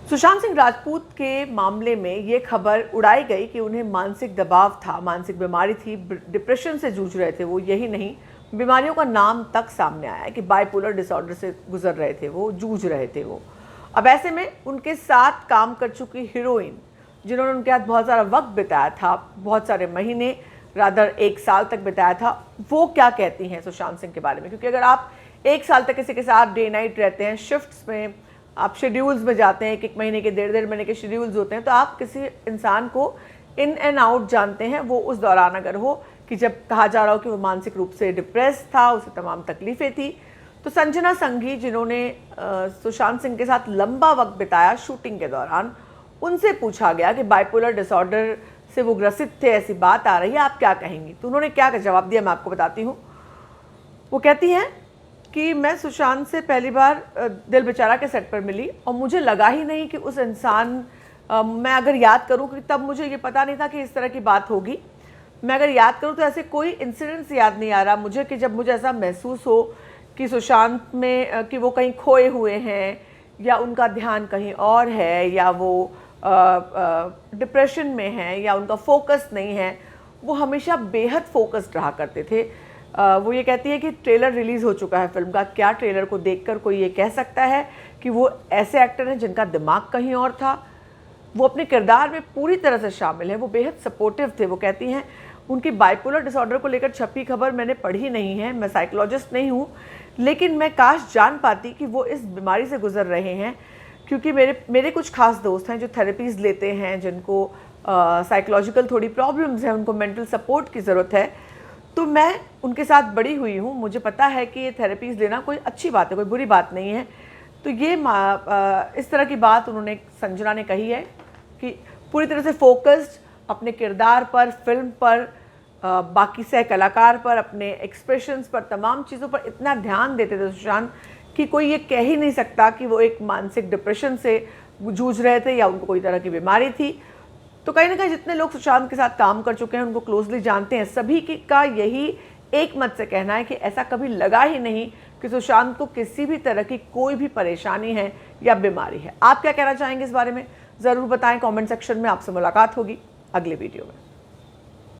सुशांत सिंह राजपूत के मामले में ये खबर उड़ाई गई कि उन्हें मानसिक दबाव था, मानसिक बीमारी थी, डिप्रेशन से जूझ रहे थे वो। यही नहीं, बीमारियों का नाम तक सामने आया कि बाइपोलर डिसऑर्डर से गुजर रहे थे वो, जूझ रहे थे वो। अब ऐसे में उनके साथ काम कर चुकी हीरोइन, जिन्होंने उनके साथ बहुत सारा वक्त बिताया था, बहुत सारे महीने, रादर 1 साल तक बिताया था, वो क्या कहती हैं सुशांत सिंह के बारे में। क्योंकि अगर आप 1 साल तक किसी के साथ डे नाइट रहते हैं, शिफ्ट्स में, आप शेड्यूल्स में जाते हैं, 1-1 महीने के, 1.5 महीने के शेड्यूल्स होते हैं, तो आप किसी इंसान को इन एंड आउट जानते हैं। वो उस दौरान अगर हो कि जब कहा जा रहा हो कि वो मानसिक रूप से डिप्रेस था, उसे तमाम तकलीफ़ें थी, तो संजना संघी, जिन्होंने सुशांत सिंह के साथ लंबा वक्त बिताया शूटिंग के दौरान, उनसे पूछा गया कि बाइपोलर डिसऑर्डर से वो ग्रसित थे, ऐसी बात आ रही है, आप क्या कहेंगी। तो उन्होंने क्या जवाब दिया, मैं आपको बताती हूँ। वो कहती हैं कि मैं सुशांत से पहली बार दिल बेचारा के सेट पर मिली और मुझे लगा ही नहीं कि उस इंसान, मैं अगर याद करूं कि तब मुझे ये पता नहीं था कि इस तरह की बात होगी। मैं अगर याद करूं तो ऐसे कोई इंसिडेंट्स याद नहीं आ रहा मुझे कि जब मुझे ऐसा महसूस हो कि सुशांत में कि वो कहीं खोए हुए हैं या उनका ध्यान कहीं और है या वो डिप्रेशन में हैं या उनका फोकस नहीं है। वो हमेशा बेहद फोकस्ड रहा करते थे। वो ये कहती है कि ट्रेलर रिलीज़ हो चुका है फिल्म का, क्या ट्रेलर को देखकर कोई ये कह सकता है कि वो ऐसे एक्टर हैं जिनका दिमाग कहीं और था। वो अपने किरदार में पूरी तरह से शामिल है, वो बेहद सपोर्टिव थे। वो कहती हैं उनकी बाइपोलर डिसऑर्डर को लेकर छपी खबर मैंने पढ़ी नहीं है, मैं साइकोलॉजिस्ट नहीं हूँ, लेकिन मैं काश जान पाती कि वो इस बीमारी से गुजर रहे हैं। क्योंकि मेरे कुछ खास दोस्त हैं जो थेरेपीज़ लेते हैं, जिनको साइकोलॉजिकल थोड़ी प्रॉब्लम्स हैं, उनको मेंटल सपोर्ट की ज़रूरत है। तो मैं उनके साथ बड़ी हुई हूँ, मुझे पता है कि ये थेरेपीज़ लेना कोई अच्छी बात है, कोई बुरी बात नहीं है। तो ये इस तरह की बात उन्होंने, संजना ने कही है कि पूरी तरह से फोकस्ड अपने किरदार पर, फिल्म पर, बाकी सह कलाकार पर, अपने एक्सप्रेशंस पर, तमाम चीज़ों पर इतना ध्यान देते थे सुशांत कि कोई ये कह ही नहीं सकता कि वो एक मानसिक डिप्रेशन से जूझ रहे थे या उनको कोई तरह की बीमारी थी। तो कहीं ना कहीं जितने लोग सुशांत के साथ काम कर चुके हैं, उनको क्लोजली जानते हैं, सभी का यही एक मत से कहना है कि ऐसा कभी लगा ही नहीं कि सुशांत को किसी भी तरह की कोई भी परेशानी है या बीमारी है। आप क्या कहना चाहेंगे इस बारे में, ज़रूर बताएं कमेंट सेक्शन में। आपसे मुलाकात होगी अगले वीडियो में।